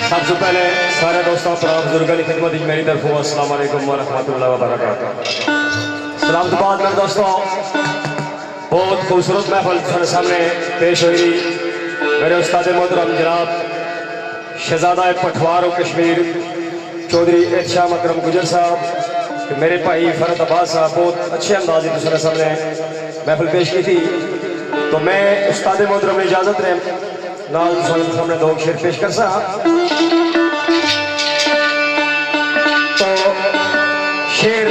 सबसे पहले सारे दोस्तों बुजुर्गों की खिदमत मेरी तरफ अस्सलाम वालेकुम वरहमतुल्लाहि वबरकातुहू। सलाम के बाद मेरे दोस्तों बहुत खूबसूरत महफिल तुम्हारे सामने पेश हुई। मेरे उस्ताद मोहतरम जनाब शहजादा पठवार कश्मीर चौधरी एहतशाम अकरम गुजर साहब, मेरे भाई फरत अब्बास साहब बहुत अच्छे अंदाज में तुम्हारे सामने महफिल पेश की थी। तो मैं उस्ताद मोहतरम ने इजाजत ने नाल सामने दो शेर पेश कर सा। तो शेर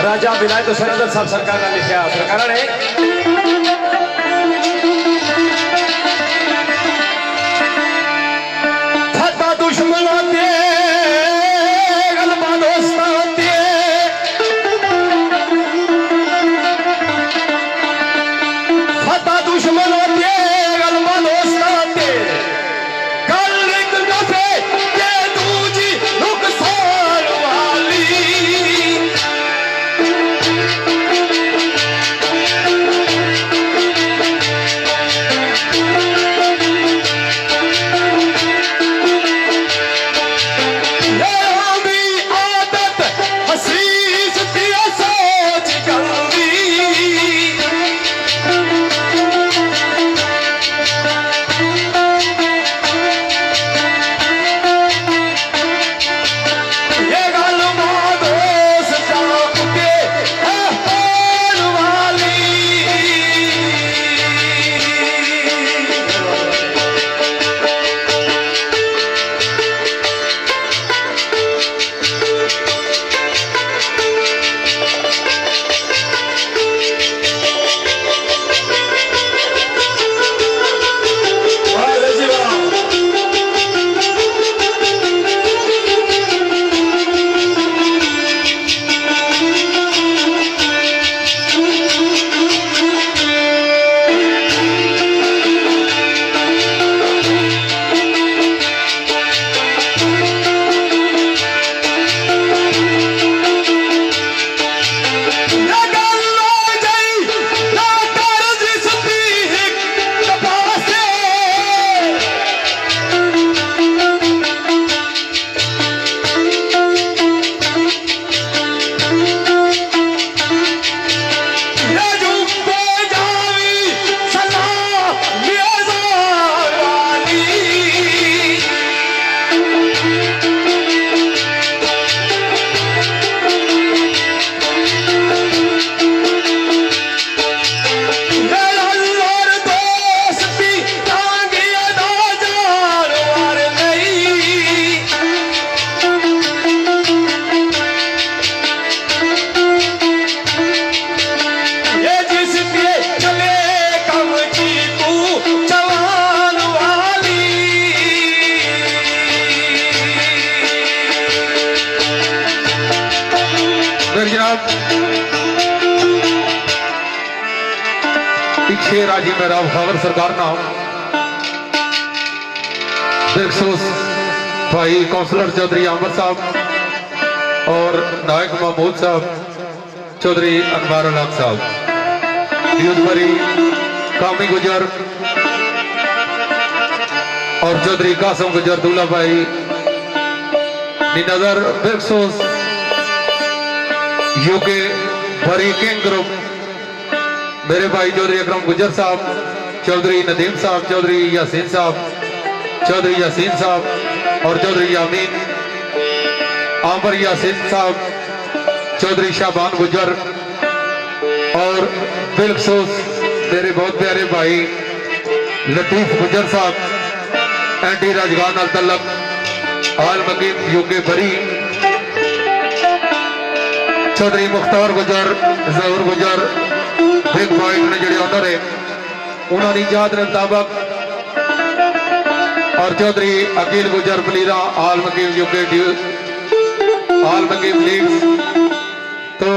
राजा विलायत हुसैन साहब सरकार ने लिखा। सरकार ने फता दुश्मन आते गलबा दोस्त आते फता दुश्मन आते गलबा दोस्त आते कल एक नफे के दूजी नुकसान वाली शेर आजी मेरा खबर सरकार नाम भाई काउंसलर चौधरी आमर साहब और नायक महमूद साहब चौधरी अनवार अलग साहब यूसफरी कामी गुजर और चौधरी कासम गुजर दूल्हा भाई नजर बिरसोस यूके भरी किंग ग्रुप मेरे भाई चौधरी अकरम गुजर साहब चौधरी नदीम साहब चौधरी यासीन साहब और चौधरी यामीन आमर यासीन साहब चौधरी शाहबान गुजर और बिलखसूस मेरे बहुत प्यारे भाई लतीफ गुजर साहब एंटी राजगान अल तलक आल मकीम यूके भरी चौधरी मुख्तार गुजर जहूर गुजर बिग पॉइंट ने जो ऑनर है उन्होंने याद के मुताबिक और चौधरी अकील गुजर पलीरा आल मकीम यूके आल मकीम लीग तो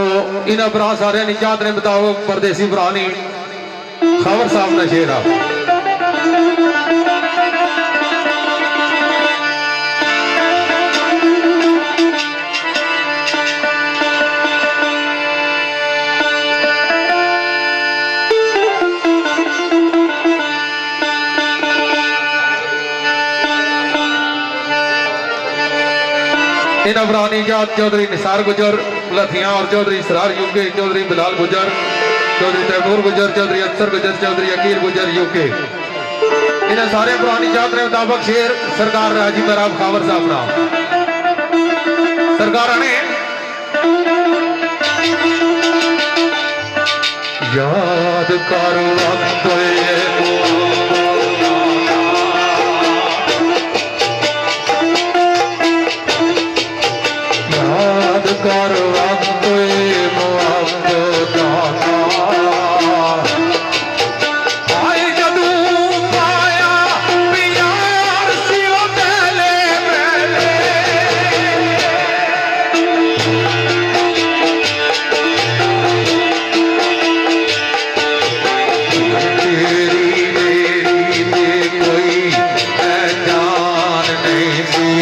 इन्होंने भरा सारे याद के मुताबिक परदेसी भरा नहीं खबर साहब का शेर आ इन्हों भरा निजात चौधरी निसार गुजर लथियां और चौधरी सरार यूके, चौधरी बिलाल गुजर, चौधरी तैमूर गुजर, चौधरी अख्तर गुजर, चौधरी अकील गुजर यूके। इन्हें सारे भरा निजात ने मुताबिक शेर सरकार हाजी मेहराब खावर साहब नाम सरकार ने याद कर वक्त याद कर वक्त मुहब्बत आए जदू पाया प्यार सियो पहले तेरी मेरी में कोई पहचान नहीं सी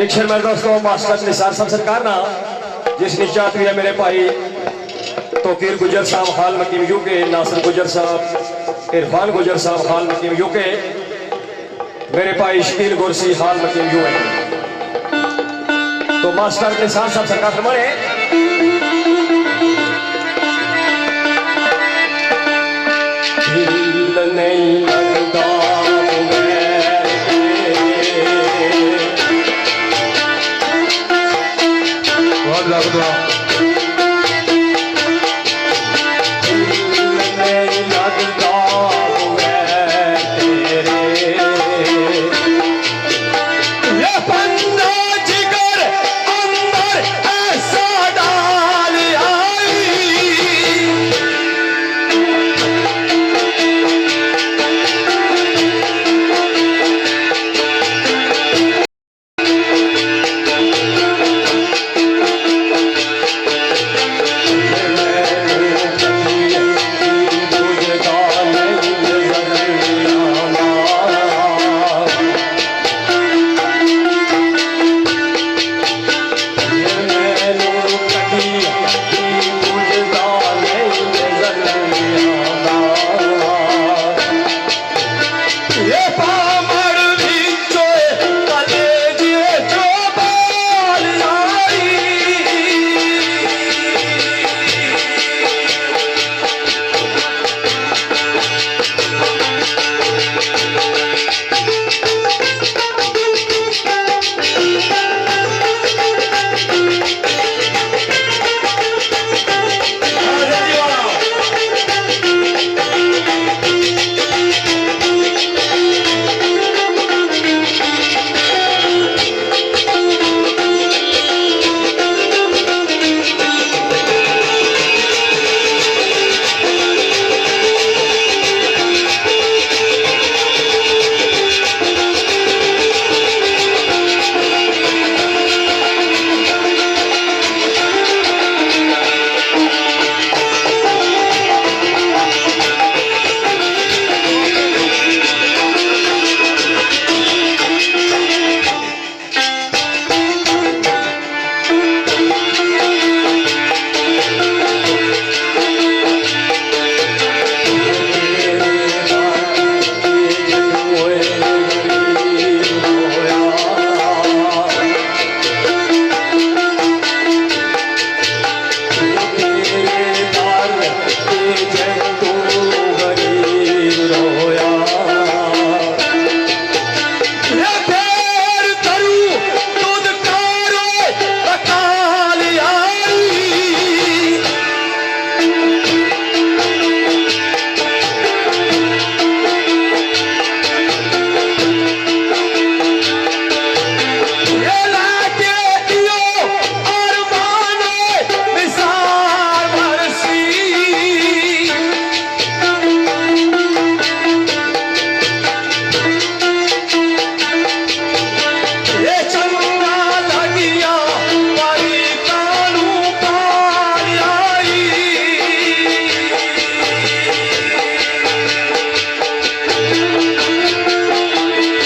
एक शेर मेरे दोस्तों मास्टर निसार साहब सरकार ना जिस निजात हुई है मेरे भाई तोकीर गुजर साहब हाल मकीम यूके, नासिर गुजर साहब, इरफान गुजर साहब हाल मकीम यूके, मेरे भाई शकील गुरसी हाल मकीम यूए। तो मास्टर निसार साहब सरकार फरमाए दिल नहीं लगता बहुत